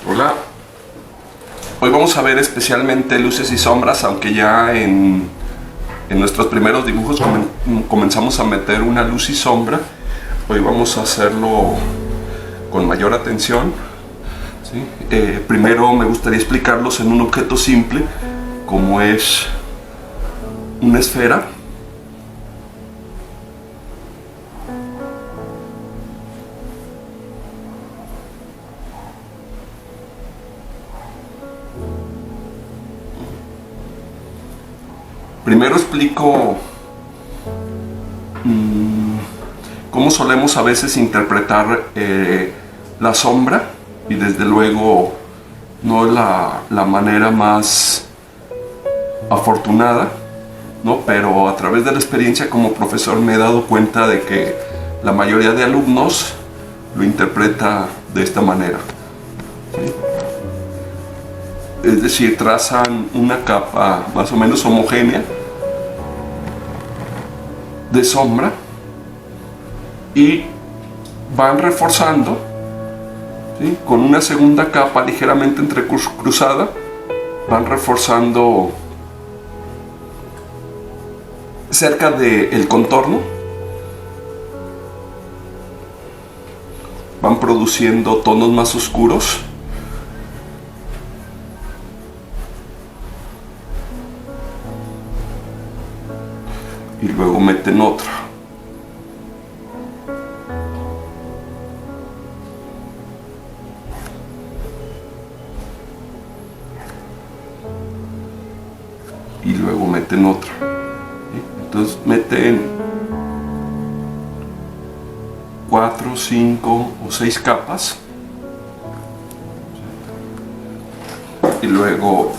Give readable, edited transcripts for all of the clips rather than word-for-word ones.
Hola, hoy vamos a ver especialmente luces y sombras, aunque ya en nuestros primeros dibujos comenzamos a meter una luz y sombra. Hoy vamos a hacerlo con mayor atención, ¿sí? Primero me gustaría explicarlos en un objeto simple, como es una esfera. Primero explico cómo solemos a veces interpretar la sombra, y desde luego no es la manera más afortunada, ¿no? Pero a través de la experiencia como profesor me he dado cuenta de que la mayoría de alumnos lo interpreta de esta manera, ¿sí? Es decir, trazan una capa más o menos homogénea de sombra y van reforzando, ¿sí? Con una segunda capa ligeramente entrecruzada, van reforzando cerca del contorno, van produciendo tonos más oscuros. Y luego meten otra. Y luego meten otra. Entonces meten 4, 5 o 6 capas. Y luego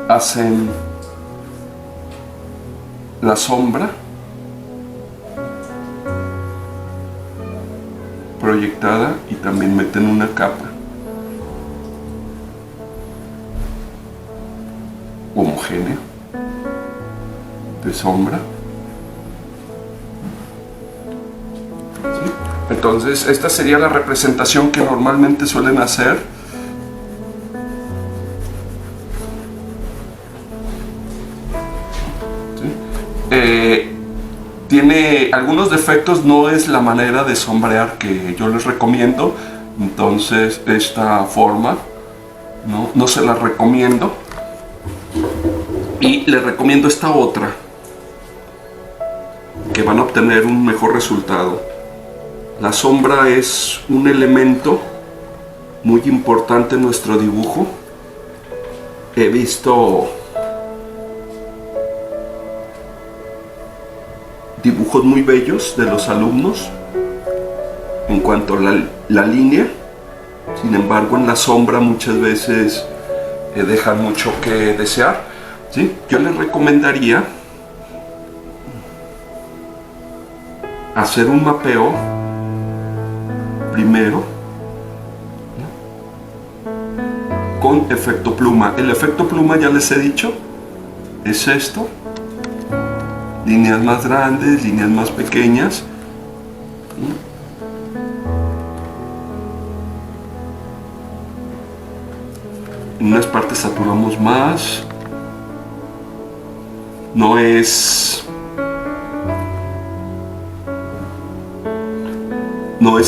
hacen la sombra proyectada y también meten una capa homogénea de sombra, ¿sí? Entonces esta sería la representación que normalmente suelen hacer. Tiene algunos defectos, no es la manera de sombrear que yo les recomiendo, entonces esta forma no se la recomiendo, y les recomiendo esta otra, que van a obtener un mejor resultado. La sombra es un elemento muy importante en nuestro dibujo. He visto dibujos muy bellos de los alumnos en cuanto a la línea, sin embargo en la sombra muchas veces dejan mucho que desear, ¿sí? Yo les recomendaría hacer un mapeo primero, ¿no? Con efecto pluma. El efecto pluma, ya les he dicho, es esto: líneas más grandes, líneas más pequeñas. En unas partes saturamos más. No es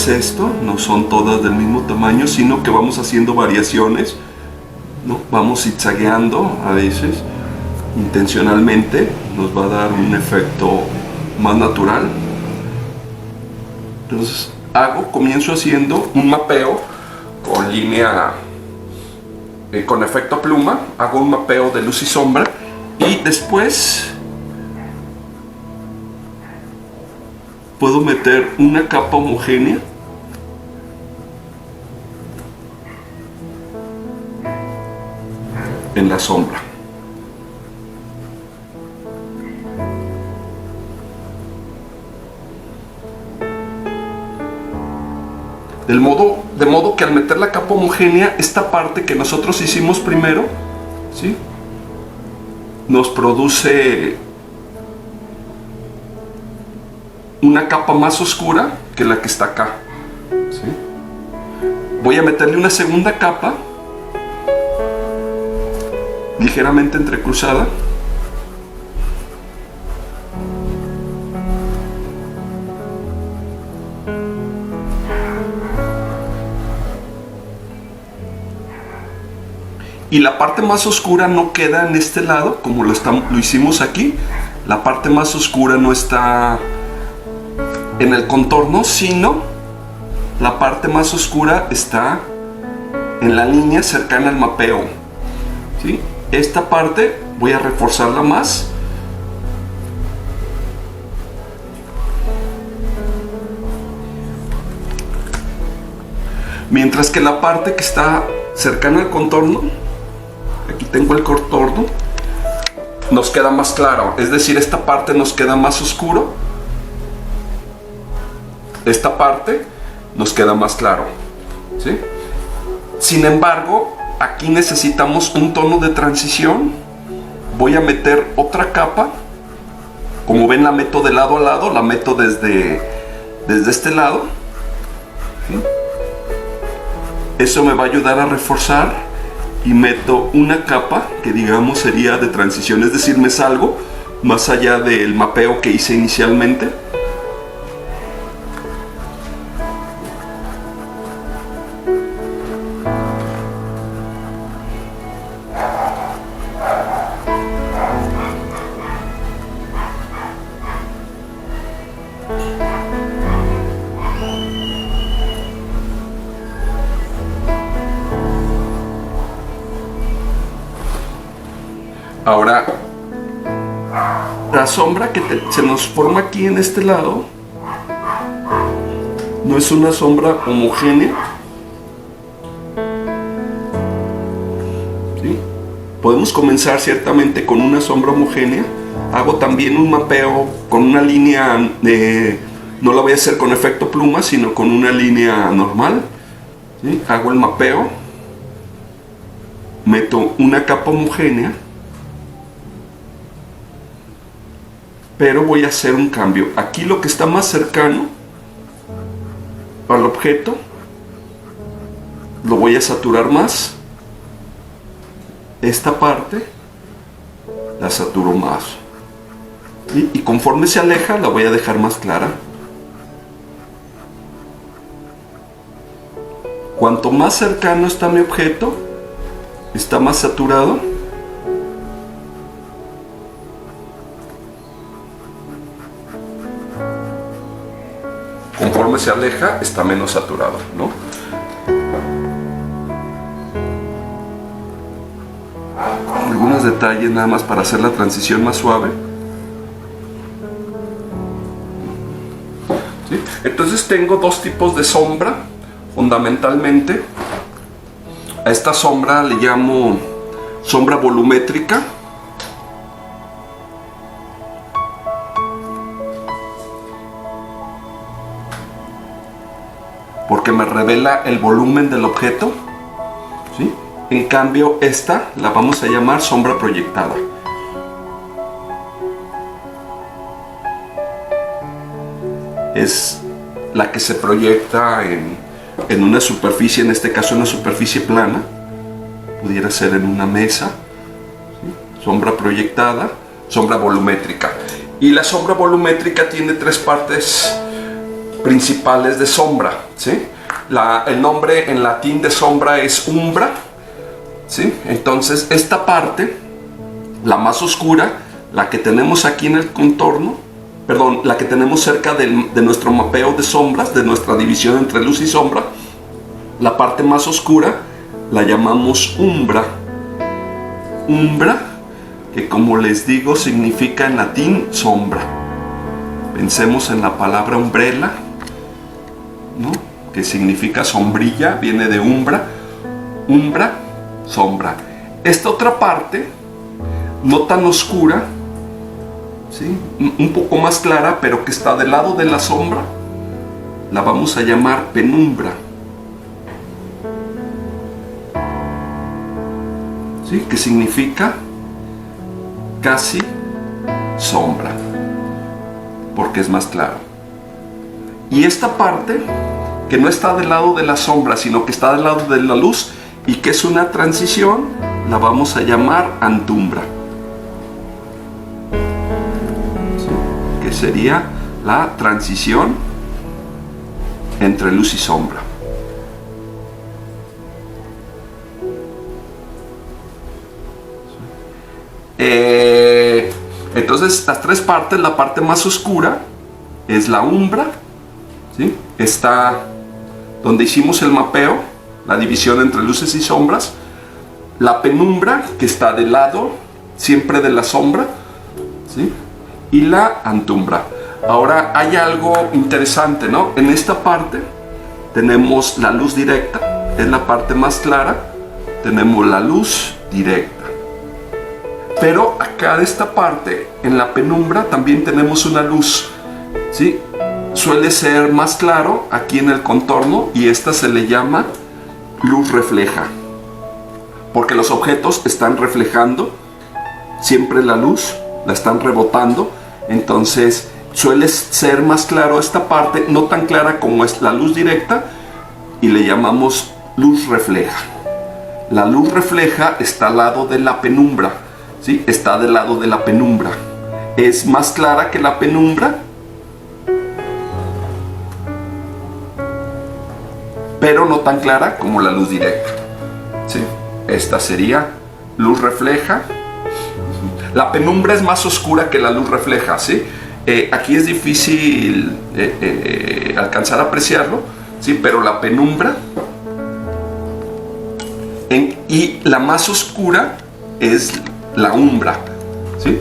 esto, no son todas del mismo tamaño, sino que vamos haciendo variaciones, ¿no? Vamos zigzagueando a veces, intencionalmente, nos va a dar un efecto más natural. Entonces comienzo haciendo un mapeo con línea, con efecto pluma, hago un mapeo de luz y sombra, y después puedo meter una capa homogénea en la sombra. De modo que al meter la capa homogénea, esta parte que nosotros hicimos primero, ¿sí?, nos produce una capa más oscura que la que está acá, ¿sí? Voy a meterle una segunda capa, ligeramente entrecruzada. Y la parte más oscura no queda en este lado, como lo hicimos aquí. La parte más oscura no está en el contorno, sino la parte más oscura está en la línea cercana al mapeo, ¿sí? Esta parte voy a reforzarla más. Mientras que la parte que está cercana al contorno, aquí tengo el contorno, nos queda más claro. Es decir, esta parte nos queda más oscuro. Esta parte nos queda más claro, ¿sí? Sin embargo, aquí necesitamos un tono de transición. Voy a meter otra capa. Como ven, la meto de lado a lado, la meto desde este lado, ¿sí? Eso me va a ayudar a reforzar, y meto una capa que digamos sería de transición, es decir, me salgo más allá del mapeo que hice inicialmente. Ahora, la sombra que se nos forma aquí en este lado no es una sombra homogénea, ¿sí? Podemos comenzar ciertamente con una sombra homogénea. Hago también un mapeo con una línea no la voy a hacer con efecto pluma, sino con una línea normal, ¿sí? Hago el mapeo, meto una capa homogénea, pero voy a hacer un cambio. Aquí lo que está más cercano al objeto lo voy a saturar más. Esta parte la saturo más, y conforme se aleja la voy a dejar más clara. Cuanto más cercano está mi objeto, está más saturado. Conforme se aleja, está menos saturado, ¿no? Algunos detalles nada más para hacer la transición más suave, ¿sí? Entonces tengo dos tipos de sombra, fundamentalmente. A esta sombra le llamo sombra volumétrica. Porque me revela el volumen del objeto, ¿sí? En cambio, esta la vamos a llamar sombra proyectada. Es la que se proyecta en una superficie, en este caso una superficie plana, pudiera ser en una mesa, ¿sí? Sombra proyectada, sombra volumétrica. Y la sombra volumétrica tiene tres partes principales de sombra, ¿sí? El nombre en latín de sombra es umbra, ¿sí? Entonces esta parte, la más oscura, la que tenemos aquí en el contorno, perdón, la que tenemos cerca de nuestro mapeo de sombras, de nuestra división entre luz y sombra, la parte más oscura la llamamos umbra. Umbra, que como les digo significa en latín sombra. Pensemos en la palabra umbrella, ¿no? Que significa sombrilla, viene de umbra. Umbra, sombra. Esta otra parte, no tan oscura, ¿sí? Un poco más clara, pero que está del lado de la sombra, la vamos a llamar penumbra, ¿sí? Que significa casi sombra, porque es más claro. Y esta parte que no está del lado de la sombra, sino que está del lado de la luz y que es una transición, la vamos a llamar antumbra. ¿Sí? Que sería la transición entre luz y sombra. Entonces las tres partes, la parte más oscura es la umbra, ¿sí? Está donde hicimos el mapeo, la división entre luces y sombras. La penumbra, que está del lado siempre de la sombra, ¿sí? Y la antumbra. Ahora hay algo interesante, ¿no? En esta parte tenemos la luz directa, es la parte más clara, tenemos la luz directa. Pero acá de esta parte, en la penumbra, también tenemos una luz, ¿sí? Suele ser más claro aquí en el contorno y esta se le llama luz refleja, porque los objetos están reflejando siempre la luz, la están rebotando, entonces suele ser más claro esta parte, no tan clara como es la luz directa, y le llamamos luz refleja. La luz refleja está al lado de la penumbra, ¿sí? Está del lado de la penumbra. Es más clara que la penumbra, pero no tan clara como la luz directa, ¿sí? Esta sería luz refleja. La penumbra es más oscura que la luz refleja, ¿sí? Aquí es difícil alcanzar a apreciarlo, ¿sí? Pero la penumbra y la más oscura es la umbra, ¿sí?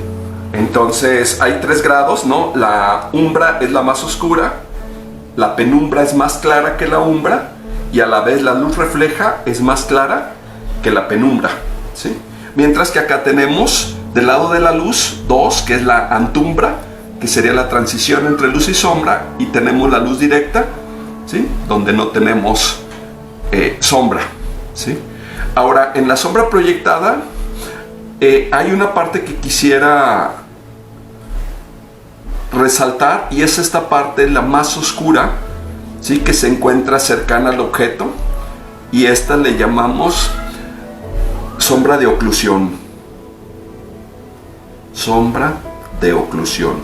Entonces hay 3 grados, ¿no? La umbra es la más oscura, la penumbra es más clara que la umbra y a la vez la luz refleja es más clara que la penumbra, ¿sí? Mientras que acá tenemos del lado de la luz 2, que es la antumbra, que sería la transición entre luz y sombra, y tenemos la luz directa, ¿sí? Donde no tenemos sombra, ¿sí? Ahora, en la sombra proyectada hay una parte que quisiera resaltar, y es esta parte, la más oscura, ¿sí? Que se encuentra cercana al objeto, y esta le llamamos sombra de oclusión. Sombra de oclusión.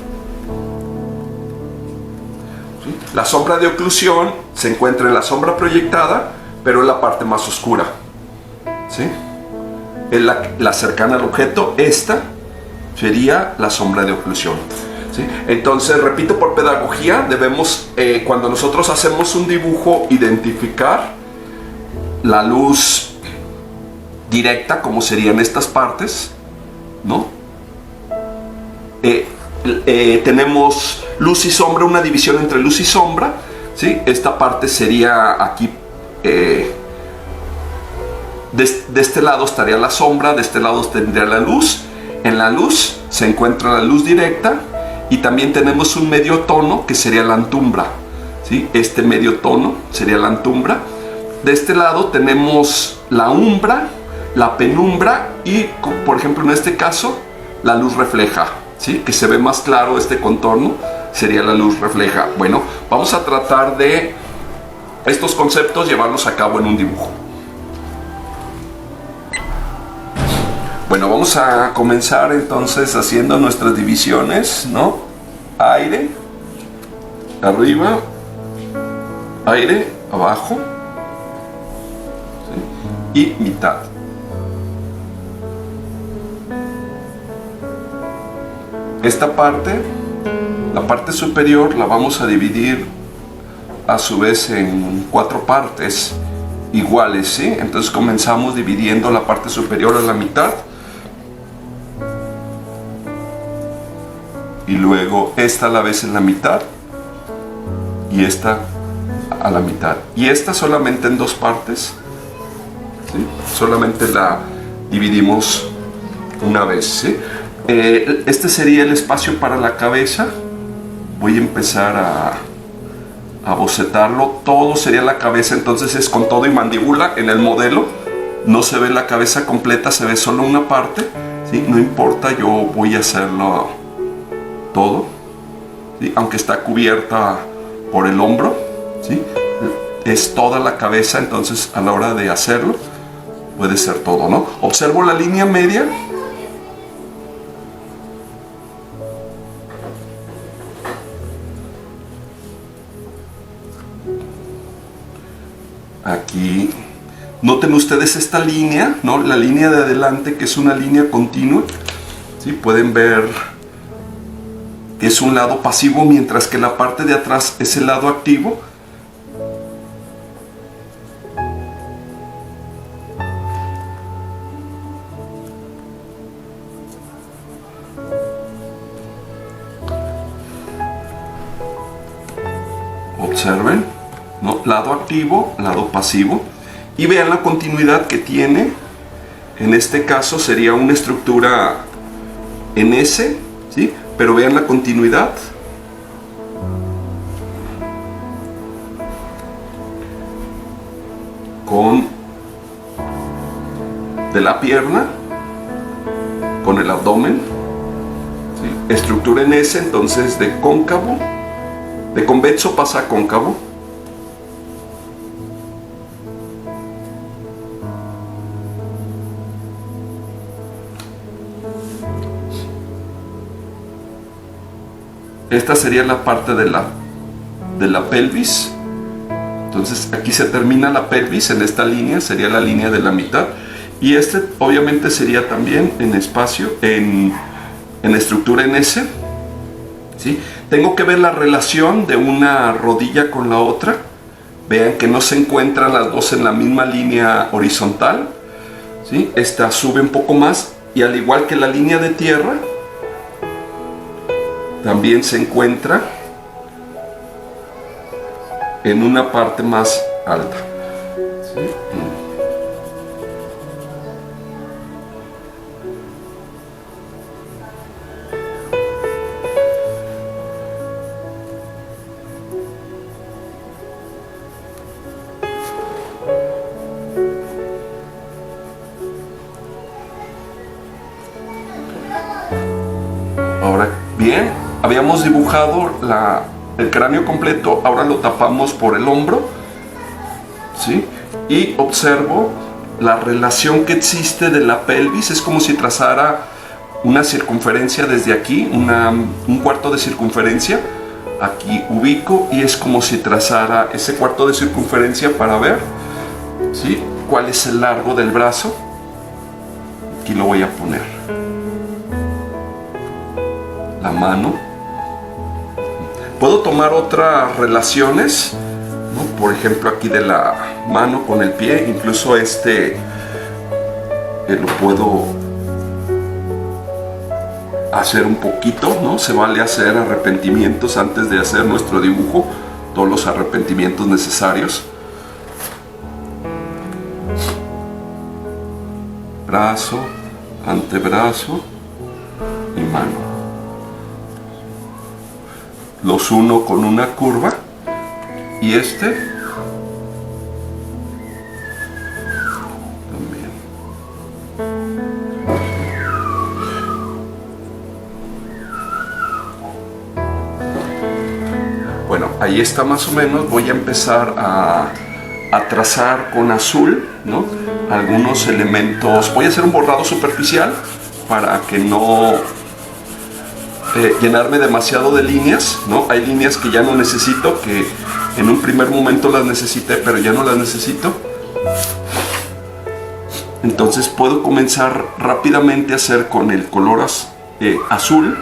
¿Sí? La sombra de oclusión se encuentra en la sombra proyectada, pero en la parte más oscura, ¿sí? Es la cercana al objeto. Esta sería la sombra de oclusión, ¿sí? Entonces, repito, por pedagogía debemos, cuando nosotros hacemos un dibujo, identificar la luz directa, como serían estas partes, ¿no? Tenemos luz y sombra, una división entre luz y sombra, ¿sí? Esta parte sería aquí, de este lado estaría la sombra, de este lado tendría la luz. En la luz se encuentra la luz directa, y también tenemos un medio tono que sería la antumbra, ¿sí? Este medio tono sería la antumbra. De este lado tenemos la umbra, la penumbra y, por ejemplo, en este caso, la luz refleja, ¿sí? Que se ve más claro este contorno, sería la luz refleja. Bueno, vamos a tratar de estos conceptos llevarlos a cabo en un dibujo. Bueno, vamos a comenzar entonces haciendo nuestras divisiones, ¿no? Aire, arriba, aire, abajo, ¿sí? Y mitad. Esta parte, la parte superior, la vamos a dividir a su vez en 4 partes iguales, ¿sí? Entonces comenzamos dividiendo la parte superior a la mitad, y luego esta a la vez en la mitad y esta a la mitad, y esta solamente en 2 partes, ¿sí? Solamente la dividimos una vez, ¿sí? Este sería el espacio para la cabeza. Voy a empezar a bocetarlo. Todo sería la cabeza, entonces es con todo y mandíbula. En el modelo no se ve la cabeza completa, se ve solo una parte, ¿sí? No importa, yo voy a hacerlo todo, ¿sí? Aunque está cubierta por el hombro, ¿sí? es toda la cabeza, entonces a la hora de hacerlo puede ser todo, ¿no? Observo la línea media. Aquí noten ustedes esta línea, ¿no? La línea de adelante, que es una línea continua, ¿sí? Pueden ver que es un lado pasivo, mientras que la parte de atrás es el lado activo. Observen, ¿no? Lado activo, lado pasivo, y vean la continuidad que tiene. En este caso sería una estructura en S, ¿sí? Pero vean la continuidad. Con de la pierna, con el abdomen, ¿sí? Estructura en S, entonces de cóncavo, de convexo pasa a cóncavo. Esta sería la parte de la pelvis. Entonces aquí se termina la pelvis en esta línea, sería la línea de la mitad. Y este obviamente sería también en espacio, en estructura en S, ¿sí? Tengo que ver la relación de una rodilla con la otra. Vean que no se encuentran las dos en la misma línea horizontal, ¿sí? Esta sube un poco más, y al igual que la línea de tierra, también se encuentra en una parte más alta, ¿sí? Ahora bien, habíamos dibujado el cráneo completo, ahora lo tapamos por el hombro, ¿sí? Y observo la relación que existe de la pelvis. Es como si trazara una circunferencia desde aquí, un cuarto de circunferencia. Aquí ubico y es como si trazara ese cuarto de circunferencia para ver, ¿sí? Cuál es el largo del brazo. Aquí lo voy a poner. La mano. Puedo tomar otras relaciones, ¿no? Por ejemplo, aquí de la mano con el pie, incluso lo puedo hacer un poquito, ¿no? Se vale hacer arrepentimientos antes de hacer nuestro dibujo, todos los arrepentimientos necesarios. Brazo, antebrazo y mano. Los uno con una curva y también. Bueno, ahí está más o menos. Voy a empezar a trazar con azul, ¿no? Algunos elementos. Voy a hacer un borrado superficial para que no llenarme demasiado de líneas, ¿no? Hay líneas que ya no necesito, que en un primer momento las necesité, pero ya no las necesito. Entonces puedo comenzar rápidamente a hacer con el color azul.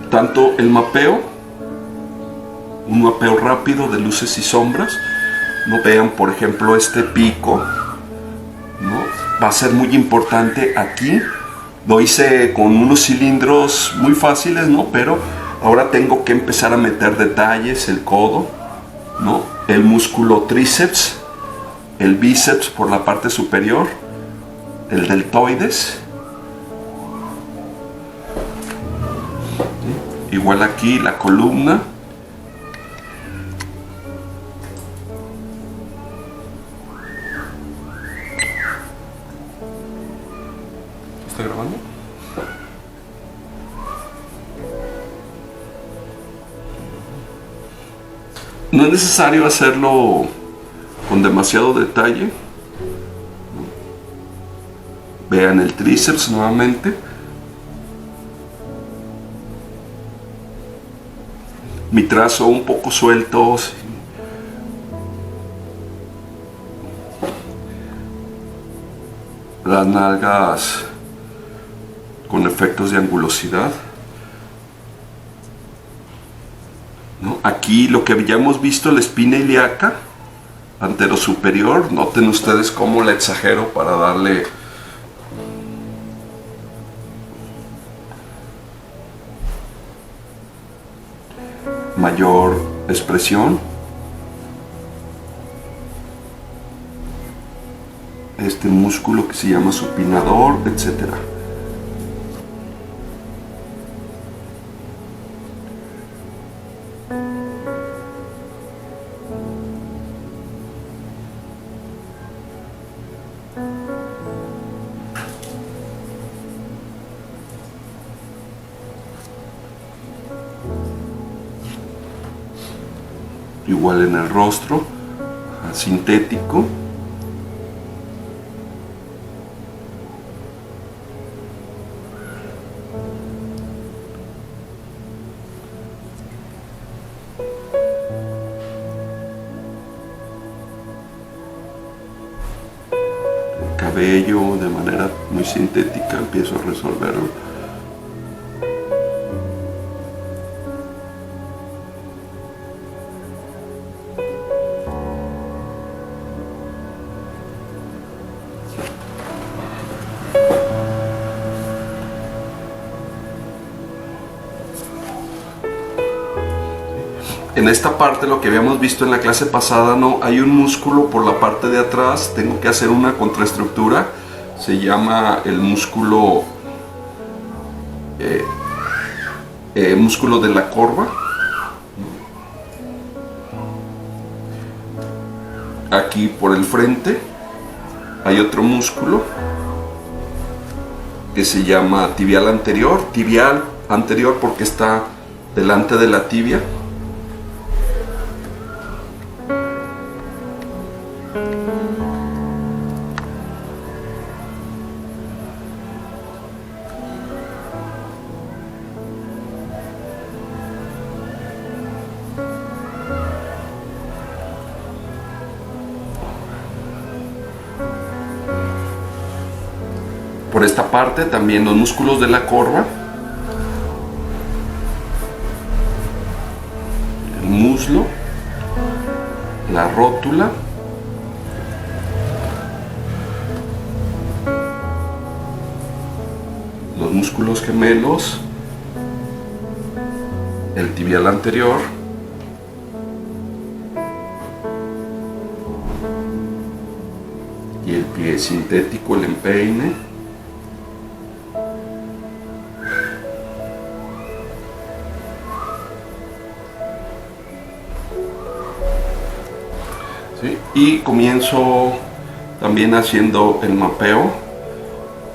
Tanto el mapeo, un mapeo rápido de luces y sombras, ¿no? Vean, por ejemplo, este pico, ¿no? Va a ser muy importante aquí. Lo hice con unos cilindros muy fáciles, ¿no? Pero ahora tengo que empezar a meter detalles, el codo, ¿no? El músculo tríceps, el bíceps por la parte superior, el deltoides. ¿Sí? Igual aquí la columna. ¿Está grabando? No es necesario hacerlo con demasiado detalle. Vean el tríceps nuevamente. Mi trazo un poco suelto. Las nalgas con efectos de angulosidad. ¿No? Aquí lo que ya hemos visto, la espina ilíaca anterosuperior. Noten ustedes cómo la exagero para darle mayor expresión. Este músculo que se llama supinador, etcétera. Igual en el rostro, sintético. El cabello de manera muy sintética empiezo a resolverlo. En esta parte, lo que habíamos visto en la clase pasada, no hay un músculo por la parte de atrás. Tengo que hacer una contraestructura. Se llama el músculo músculo de la corva. Aquí por el frente hay otro músculo que se llama tibial anterior porque está delante de la tibia. Por esta parte también los músculos de la corva, el muslo, la rótula, los músculos gemelos, el tibial anterior, y el pie sintético, el empeine. ¿Sí? Y comienzo también haciendo el mapeo,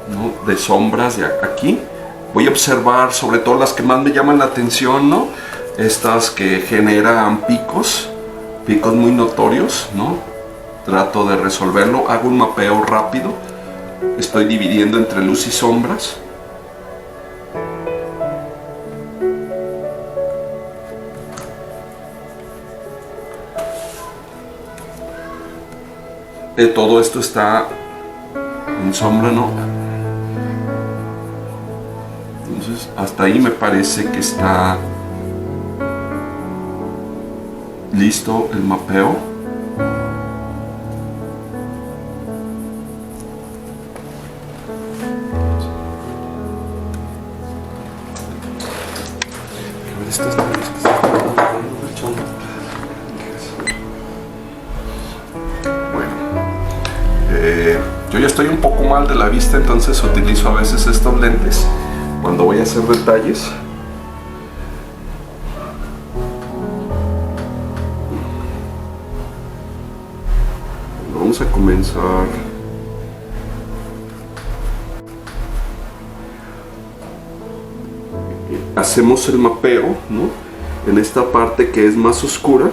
¿no?, de sombras de aquí. Voy a observar sobre todo las que más me llaman la atención, ¿no? Estas que generan picos muy notorios, ¿no? Trato de resolverlo, hago un mapeo rápido, estoy dividiendo entre luz y sombras. Todo esto está en sombra, ¿no? Entonces hasta ahí me parece que está listo el mapeo. Yo ya estoy un poco mal de la vista, entonces utilizo a veces estos lentes cuando voy a hacer detalles. Vamos a comenzar. Hacemos el mapeo, ¿no?, en esta parte que es más oscura.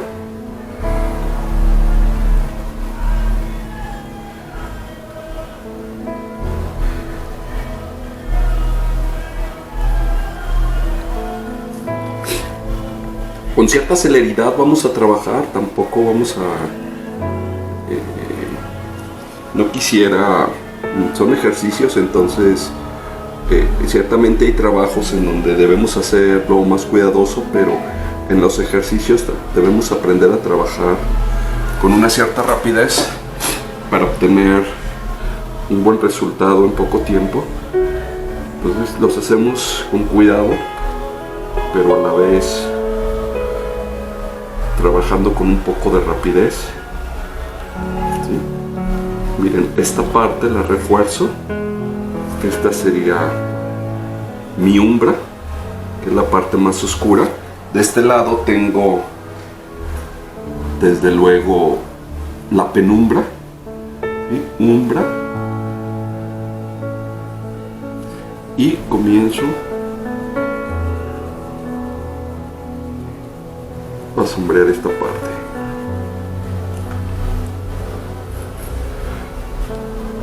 con cierta celeridad vamos a trabajar, tampoco vamos a... no quisiera... Son ejercicios, entonces ciertamente hay trabajos en donde debemos hacerlo más cuidadoso, pero en los ejercicios debemos aprender a trabajar con una cierta rapidez para obtener un buen resultado en poco tiempo. Entonces los hacemos con cuidado, pero a la vez trabajando con un poco de rapidez. ¿Sí? Miren, esta parte la refuerzo. Esta sería mi umbra, que es la parte más oscura. De este lado tengo, desde luego, la penumbra. ¿Sí? Umbra. Y comienzo a sombrear esta parte.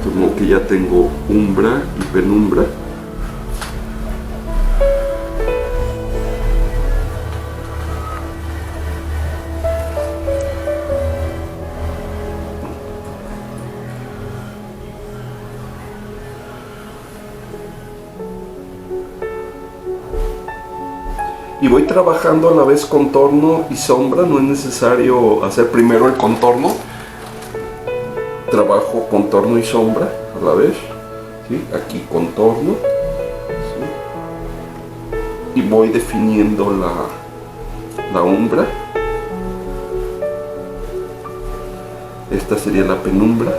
Como que ya tengo umbra y penumbra. Y voy trabajando a la vez contorno y sombra, no es necesario hacer primero el contorno. Trabajo contorno y sombra a la vez, ¿sí? Aquí contorno, ¿sí? Y voy definiendo la umbra. Esta sería la penumbra.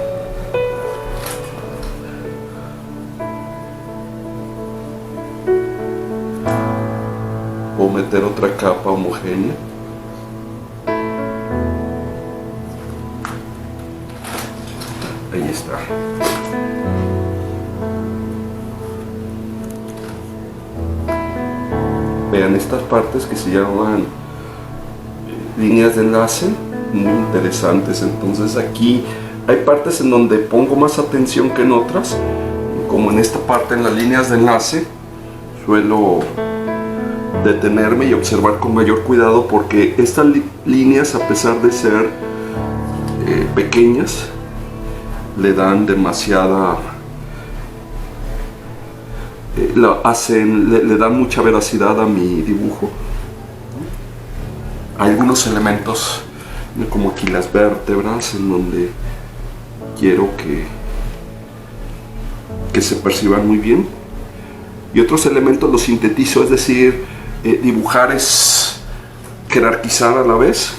Puedo meter otra capa homogénea. Ahí está. Vean estas partes que se llaman líneas de enlace, muy interesantes. Entonces aquí hay partes en donde pongo más atención que en otras, como en esta parte, en las líneas de enlace, suelo detenerme y observar con mayor cuidado, porque estas líneas, a pesar de ser pequeñas, le dan demasiada, le dan mucha veracidad a mi dibujo. Hay algunos elementos, como aquí las vértebras, en donde quiero que se perciban muy bien, y otros elementos los sintetizo, es decir, dibujar es jerarquizar a la vez,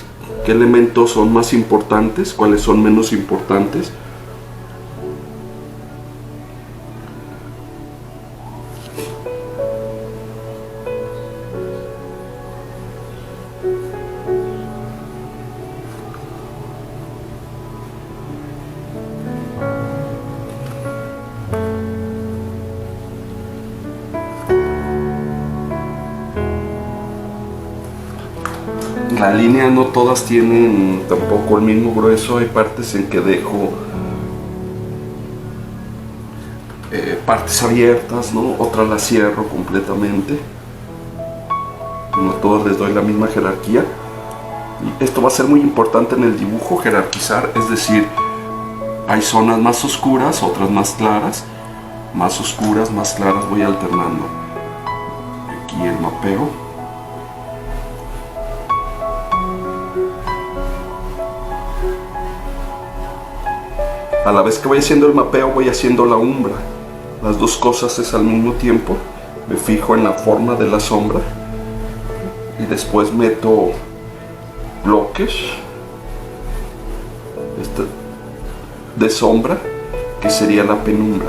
qué elementos son más importantes, cuáles son menos importantes. La línea no todas tienen tampoco el mismo grueso, hay partes en que dejo partes abiertas, ¿no? Otras las cierro completamente. No a todas les doy la misma jerarquía. Y esto va a ser muy importante en el dibujo, jerarquizar, es decir, hay zonas más oscuras, otras más claras, más oscuras, más claras, voy alternando. Aquí el mapeo. A la vez que voy haciendo el mapeo, voy haciendo la umbra. Las dos cosas es al mismo tiempo. Me fijo en la forma de la sombra y después meto bloques de sombra, que sería la penumbra.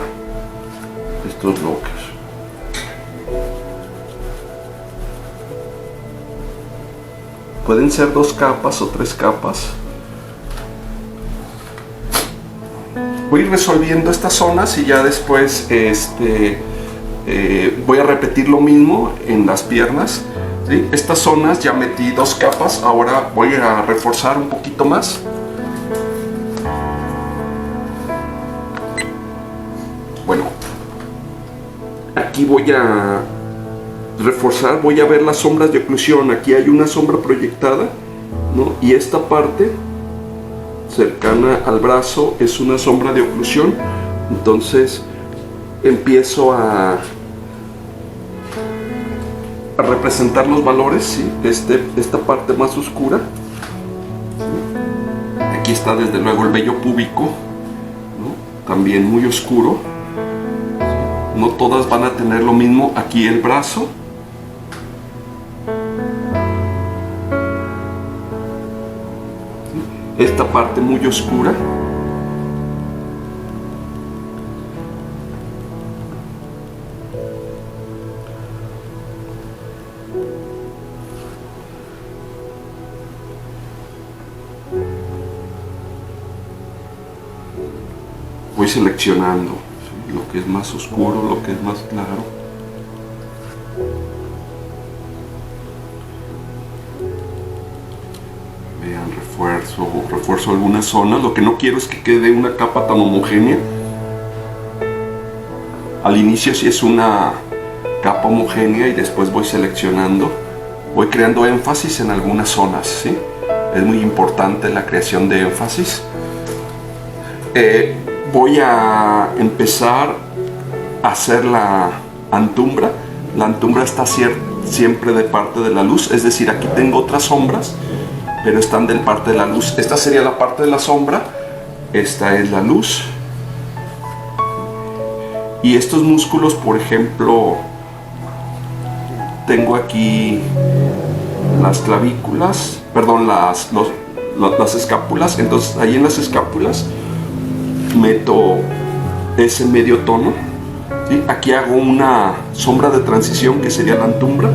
Estos bloques. Pueden ser 2 capas o 3 capas. Voy a ir resolviendo estas zonas y ya después voy a repetir lo mismo en las piernas, ¿sí? Estas zonas ya metí 2 capas, ahora voy a reforzar un poquito más. Bueno, aquí voy a reforzar, voy a ver las sombras de oclusión. Aquí hay una sombra proyectada, ¿no? Y esta parte cercana al brazo es una sombra de oclusión. Entonces empiezo a representar los valores, ¿sí? Esta parte más oscura, ¿sí? Aquí está desde luego el vello púbico, ¿no? También muy oscuro, ¿sí? No todas van a tener lo mismo. Aquí el brazo, ¿sí? Esta parte muy oscura, voy seleccionando, ¿sí? Lo que es más oscuro, lo que es más claro. Vean, refuerzo algunas zonas. Lo que no quiero es que quede una capa tan homogénea. Al inicio sí es una capa homogénea y después voy seleccionando, voy creando énfasis en algunas zonas, ¿sí? Es muy importante la creación de énfasis. Voy a empezar a hacer la antumbra. La antumbra está siempre de parte de la luz, es decir, aquí tengo otras sombras, pero están del parte de la luz. Esta sería la parte de la sombra, esta es la luz. Y estos músculos, por ejemplo, tengo aquí las clavículas, perdón, las escápulas. Entonces ahí en las escápulas meto ese medio tono, ¿sí? Aquí hago una sombra de transición que sería la antumbra.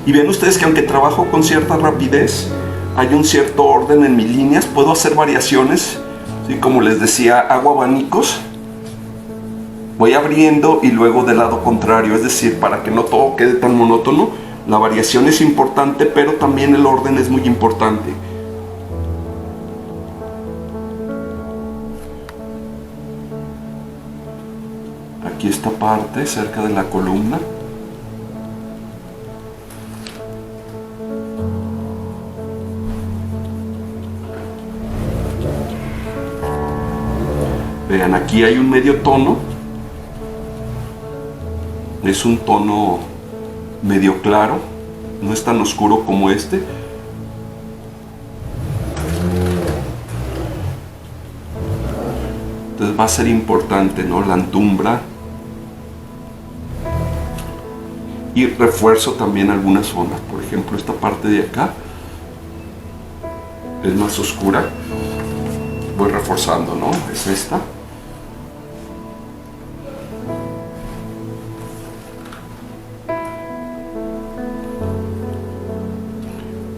Y ven ustedes que aunque trabajo con cierta rapidez, hay un cierto orden en mis líneas. Puedo hacer variaciones, ¿sí? Como les decía, hago abanicos, voy abriendo y luego del lado contrario, es decir, para que no todo quede tan monótono. La variación es importante, pero también el orden es muy importante. Aquí esta parte cerca de la columna. Vean, aquí hay un medio tono. Es un tono medio claro, no es tan oscuro como este. Entonces va a ser importante, ¿no? La antumbra. Y refuerzo también algunas zonas. Por ejemplo, esta parte de acá es más oscura. Voy reforzando, ¿no? Es esta.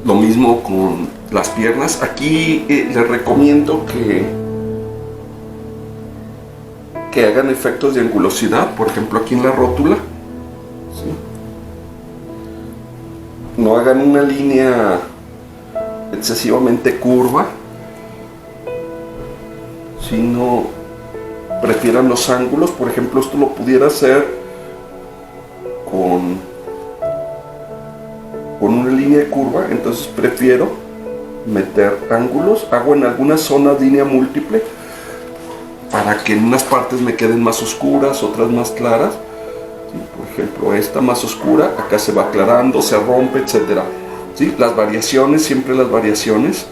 Lo mismo con las piernas. Aquí les recomiendo que hagan efectos de angulosidad. Por ejemplo, aquí en la rótula, ¿sí? No hagan una línea excesivamente curva, sino prefieran los ángulos. Por ejemplo, esto lo pudiera hacer con una línea curva, entonces prefiero meter ángulos. Hago en algunas zonas línea múltiple para que en unas partes me queden más oscuras, otras más claras. ¿Sí? Por ejemplo, esta más oscura, acá se va aclarando, se rompe, etcétera. ¿Sí? Las variaciones, siempre las variaciones.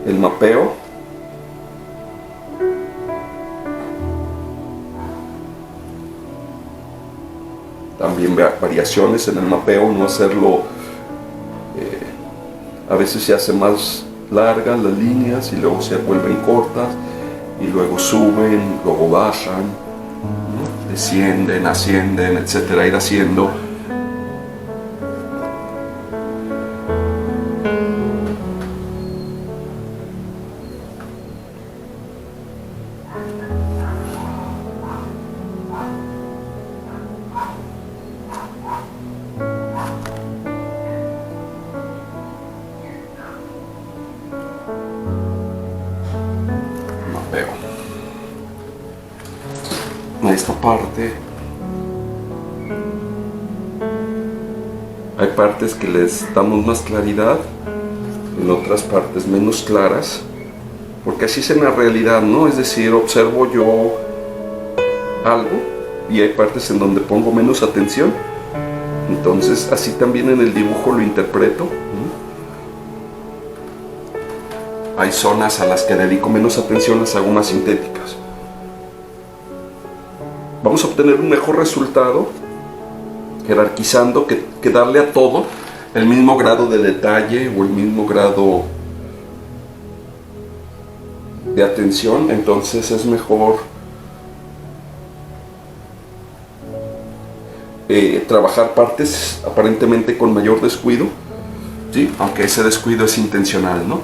El mapeo. También variaciones en el mapeo, no hacerlo, a veces se hace más largas las líneas y luego se vuelven cortas y luego suben, luego bajan, ¿no? Descienden, ascienden, etcétera, ir haciendo. parte hay partes que les damos más claridad, en otras partes menos claras, porque así es en la realidad, ¿no? Es decir, observo yo algo y hay partes en donde pongo menos atención, entonces así también en el dibujo lo interpreto, ¿no? Hay zonas a las que dedico menos atención, las hago más sintéticas. Vamos a obtener un mejor resultado jerarquizando que darle a todo el mismo grado de detalle o el mismo grado de atención. Entonces es mejor trabajar partes aparentemente con mayor descuido, ¿sí? Aunque ese descuido es intencional, ¿no?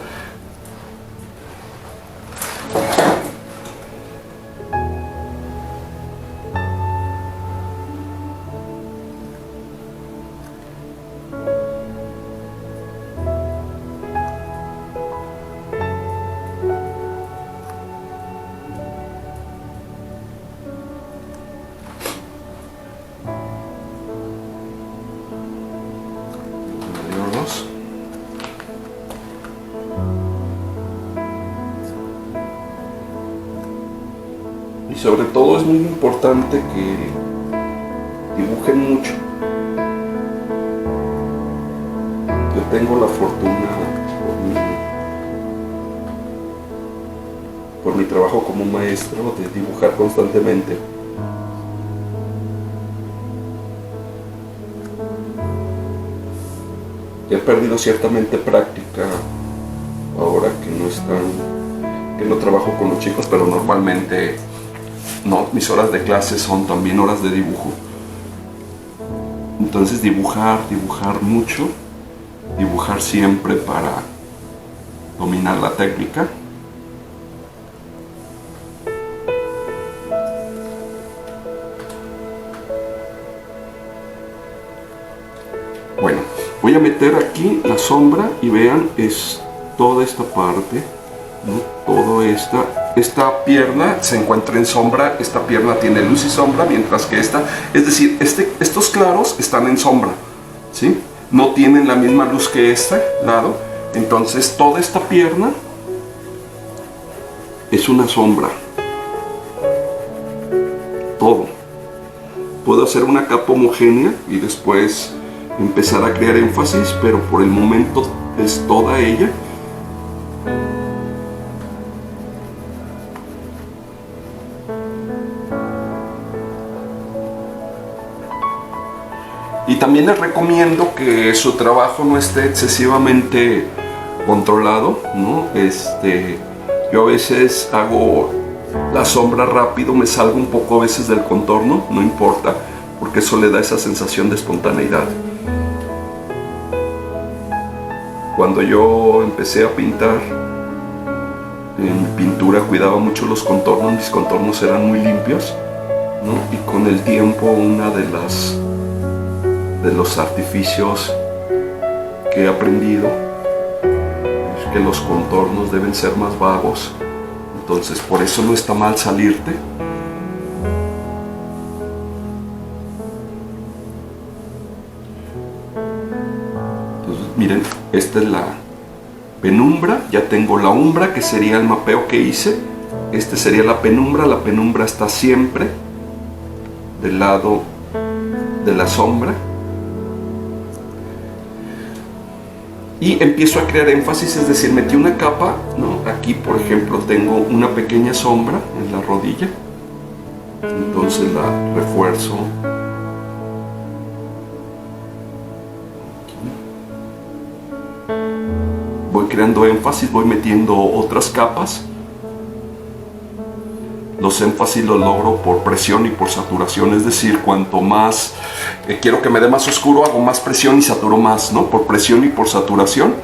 Y sobre todo es muy importante que dibujen mucho. Yo tengo la fortuna por mi trabajo como maestro de dibujar constantemente. He perdido ciertamente práctica ahora que no trabajo con los chicos, pero normalmente no, mis horas de clase son también horas de dibujo. Entonces dibujar mucho, dibujar siempre para dominar la técnica. Bueno, voy a meter aquí la sombra y vean, es toda esta parte, ¿no? Toda esta pierna se encuentra en sombra, esta pierna tiene luz y sombra, mientras que esta, es decir, estos claros están en sombra, ¿sí? No tienen la misma luz que este lado, entonces toda esta pierna es una sombra. Todo. Puedo hacer una capa homogénea y después empezar a crear énfasis, pero por el momento es toda ella. Y también les recomiendo que su trabajo no esté excesivamente controlado, ¿no? Yo a veces hago la sombra rápido, me salgo un poco a veces del contorno, no importa, porque eso le da esa sensación de espontaneidad. Cuando yo empecé a pintar, en pintura cuidaba mucho los contornos, mis contornos eran muy limpios, ¿no? Y con el tiempo una de los artificios que he aprendido es que los contornos deben ser más vagos, entonces por eso no está mal salirte. Entonces miren, esta es la penumbra, ya tengo la umbra que sería el mapeo que hice, este sería la penumbra está siempre del lado de la sombra. Y empiezo a crear énfasis, es decir, metí una capa, ¿no? Aquí, por ejemplo, tengo una pequeña sombra en la rodilla, entonces la refuerzo. Aquí. Voy creando énfasis, voy metiendo otras capas. Los énfasis los logro por presión y por saturación, es decir, cuanto más quiero que me dé más oscuro, hago más presión y saturo más, ¿no? Por presión y por saturación.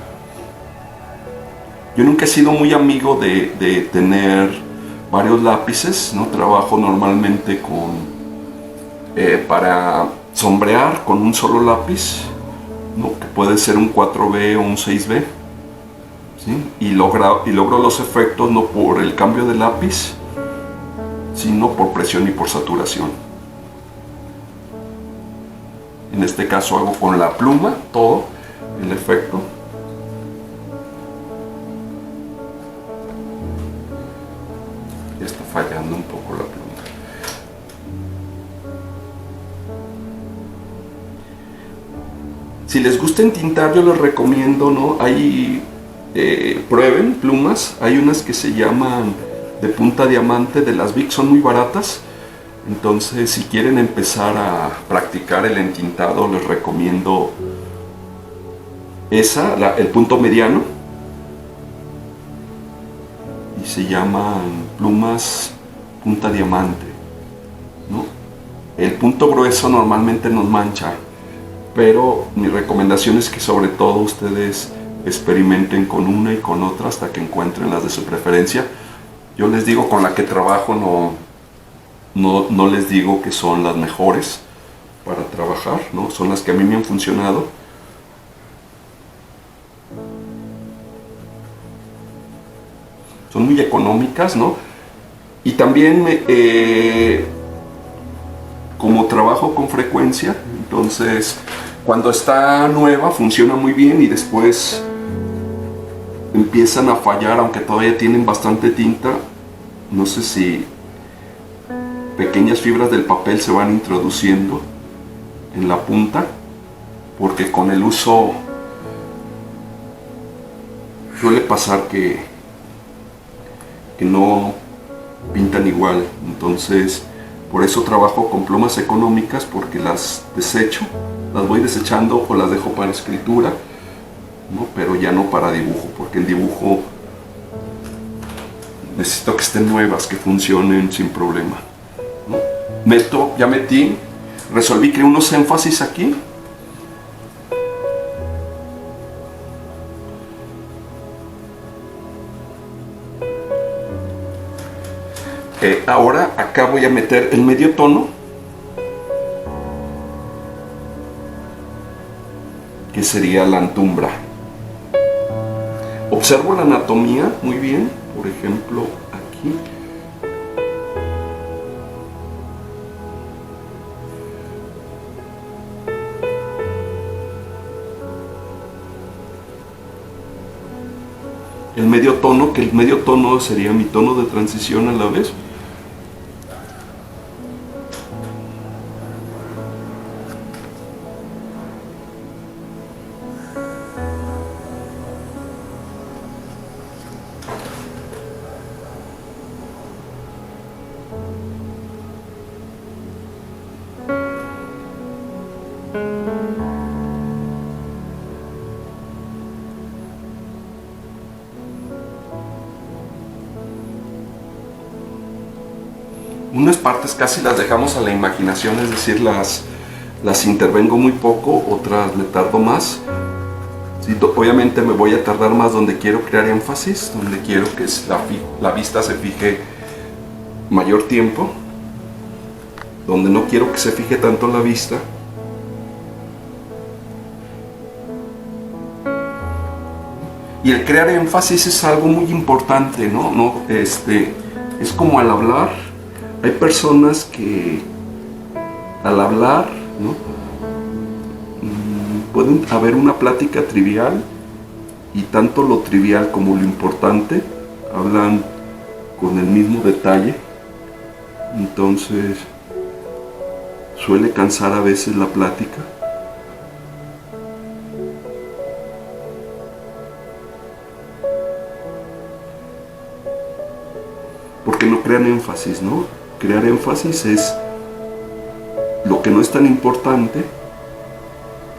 Yo nunca he sido muy amigo de tener varios lápices, ¿no? Trabajo normalmente para sombrear con un solo lápiz, ¿no? Que puede ser un 4B o un 6B, ¿sí? Y logro los efectos no por el cambio de lápiz, sino por presión y por saturación. En este caso hago con la pluma todo el efecto. Ya está fallando un poco la pluma. Si les gusta entintar, yo les recomiendo, ¿no? Prueben plumas. Hay unas que se llaman de punta diamante de las Bic, son muy baratas. Entonces, si quieren empezar a practicar el entintado, les recomiendo el punto mediano. Y se llaman plumas punta diamante, ¿no? El punto grueso normalmente nos mancha, pero mi recomendación es que sobre todo ustedes experimenten con una y con otra hasta que encuentren las de su preferencia. Yo les digo, con la que trabajo no les digo que son las mejores para trabajar, ¿no? Son las que a mí me han funcionado. Son muy económicas, ¿no? Y también como trabajo con frecuencia, entonces cuando está nueva funciona muy bien y después empiezan a fallar, aunque todavía tienen bastante tinta. No sé si pequeñas fibras del papel se van introduciendo en la punta, porque con el uso suele pasar que no pintan igual. Entonces por eso trabajo con plumas económicas, porque las desecho, las voy desechando o las dejo para escritura, ¿no? Pero ya no para dibujo, porque en dibujo necesito que estén nuevas, que funcionen sin problema, ¿no? Resolví crear unos énfasis aquí. Ahora acá voy a meter el medio tono, que sería la antumbra. Observo la anatomía muy bien, por ejemplo aquí. El medio tono, que el medio tono sería mi tono de transición a la vez. Unas partes casi las dejamos a la imaginación, es decir, las intervengo muy poco, otras le tardo más. Sí, obviamente me voy a tardar más donde quiero crear énfasis, donde quiero que la vista se fije mayor tiempo, donde no quiero que se fije tanto la vista. Y el crear énfasis es algo muy importante, ¿no? Es como al hablar. Hay personas que al hablar, ¿no? Pueden haber una plática trivial, y tanto lo trivial como lo importante hablan con el mismo detalle. Entonces suele cansar a veces la plática. Porque no crean énfasis, ¿no? Crear énfasis es lo que no es tan importante,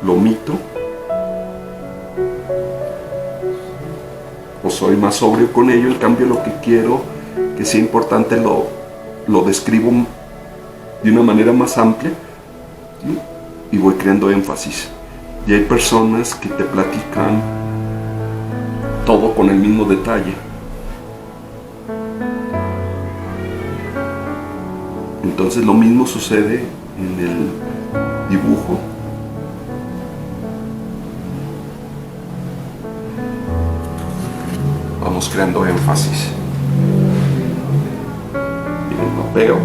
lo omito, o soy más sobrio con ello. En cambio, lo que quiero que sea importante lo describo de una manera más amplia, ¿sí? Y voy creando énfasis. Y hay personas que te platican todo con el mismo detalle. Entonces lo mismo sucede en el dibujo. Vamos creando énfasis. Y el mapeo.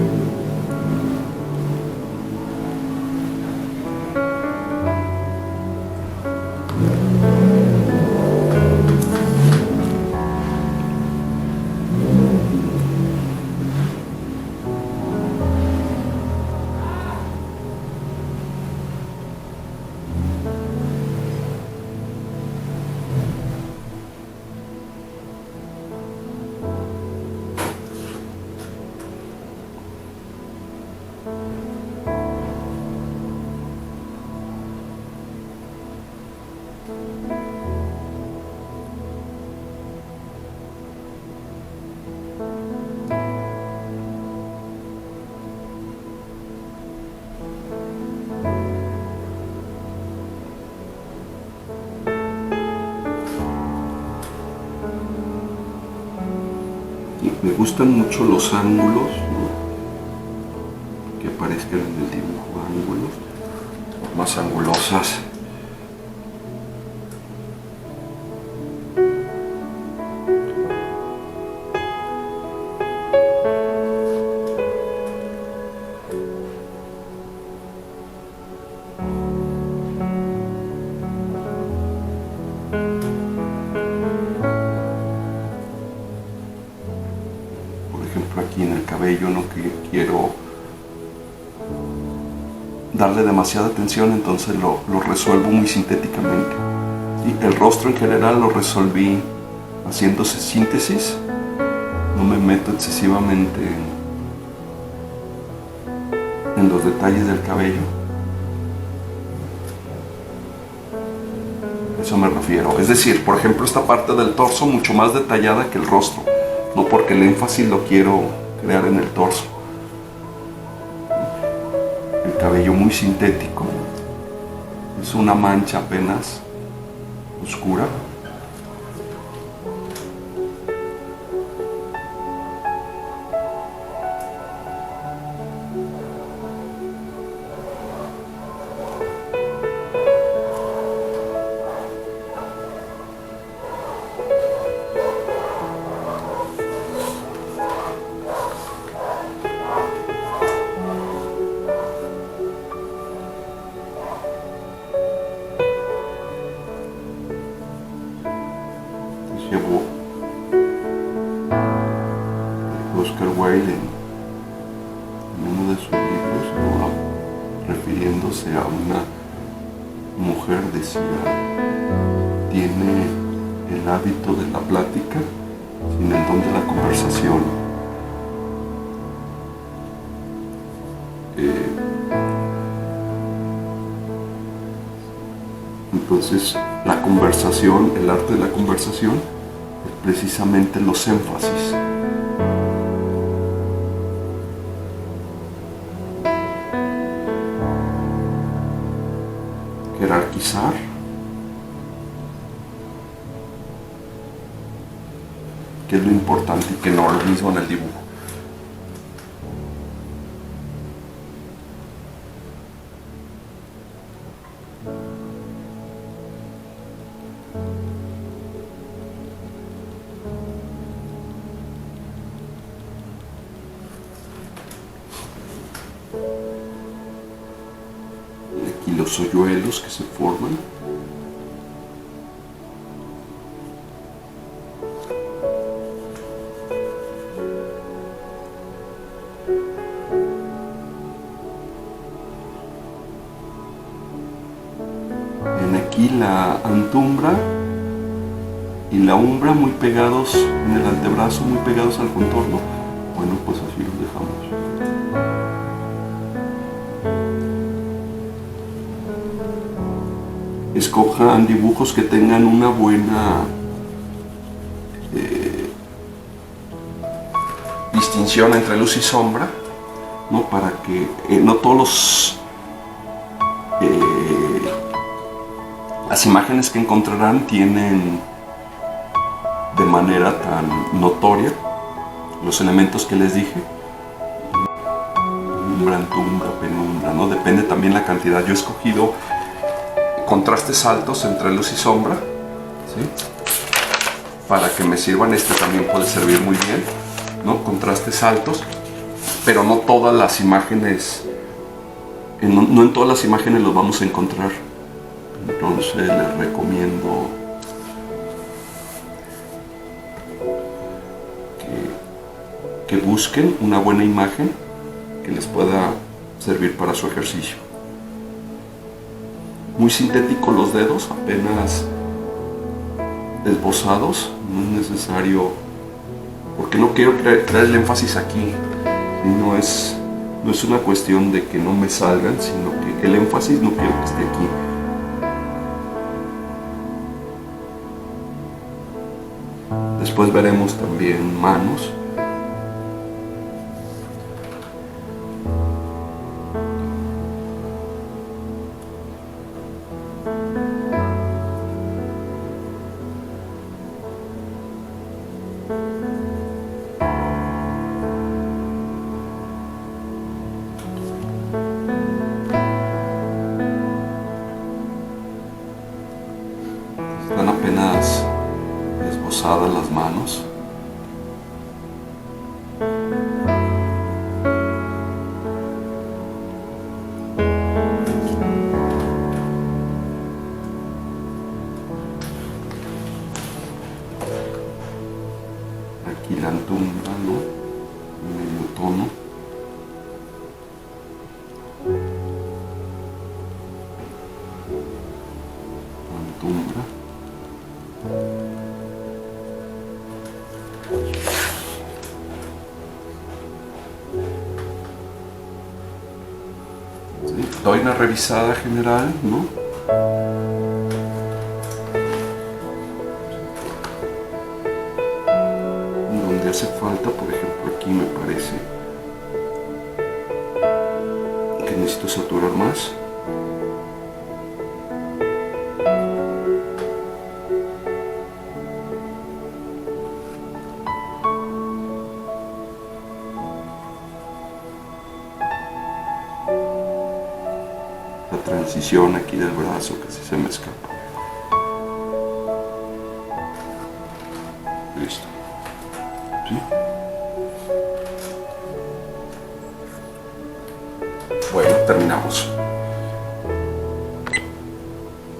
Me gustan mucho los ángulos, ¿no? Que aparezcan en el dibujo, ángulos, más angulosas. Aquí en el cabello no quiero darle demasiada atención, entonces lo resuelvo muy sintéticamente. Y el rostro en general lo resolví haciéndose síntesis, no me meto excesivamente en los detalles del cabello. A eso me refiero. Es decir, por ejemplo, esta parte del torso mucho más detallada que el rostro. No porque el énfasis lo quiero crear en el torso. El cabello muy sintético. Es una mancha apenas oscura. Llevó Oscar Wilde en uno de sus libros, ¿no? Refiriéndose a una mujer, decía, tiene el hábito de la plática sin el don de la conversación. Entonces, la conversación, el arte de la conversación, precisamente los énfasis. Jerarquizar. Que es lo importante y que no lo mismo en el dibujo. Y los hoyuelos que se forman. Ven aquí la antumbra y la umbra muy pegados en el antebrazo, muy pegados al contorno. Bueno, pues así los dejamos. Escojan dibujos que tengan una buena distinción entre luz y sombra, ¿no? Para que no todos las imágenes que encontrarán tienen de manera tan notoria los elementos que les dije. Umbra, antumbra, penumbra, ¿no? Depende también la cantidad. Yo he escogido contrastes altos entre luz y sombra, ¿sí? Para que me sirvan. Este también puede servir muy bien, ¿no? Contrastes altos, pero no todas las imágenes, no en todas las imágenes los vamos a encontrar. Entonces les recomiendo que busquen una buena imagen que les pueda servir para su ejercicio. Muy sintético los dedos, apenas esbozados, no es necesario, porque no quiero traer el énfasis aquí, no es una cuestión de que no me salgan, sino que el énfasis no quiero que esté aquí. Después veremos también manos. rosadas las manos. Aquí la antumbra, ¿no? Medio tono. Antumbra. Sí, doy una revisada general, ¿no? Donde hace falta, por ejemplo, aquí me parece que necesito saturar más. La transición aquí del brazo casi se me escapa. Listo. ¿Sí? Bueno, terminamos.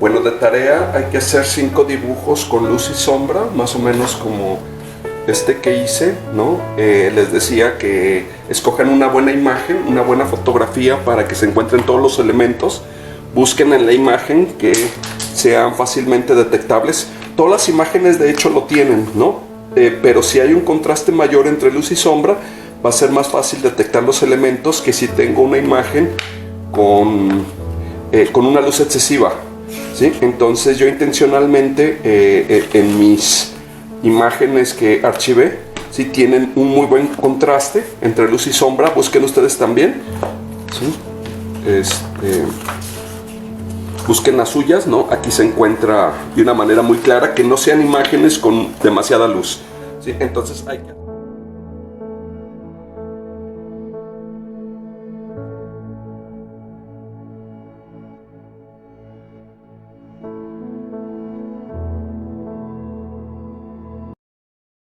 Bueno, de tarea hay que hacer 5 dibujos con luz y sombra, más o menos como este que hice, ¿no? Les decía que escojan una buena imagen, una buena fotografía para que se encuentren todos los elementos. Busquen en la imagen que sean fácilmente detectables. Todas las imágenes de hecho lo tienen, ¿no? Pero si hay un contraste mayor entre luz y sombra, va a ser más fácil detectar los elementos que si tengo una imagen con una luz excesiva, ¿sí? Entonces yo intencionalmente en mis imágenes que archivé, ¿sí? Tienen un muy buen contraste entre luz y sombra. Busquen ustedes también, ¿sí? Busquen las suyas, ¿no? Aquí se encuentra de una manera muy clara que no sean imágenes con demasiada luz, ¿sí? Entonces hay que...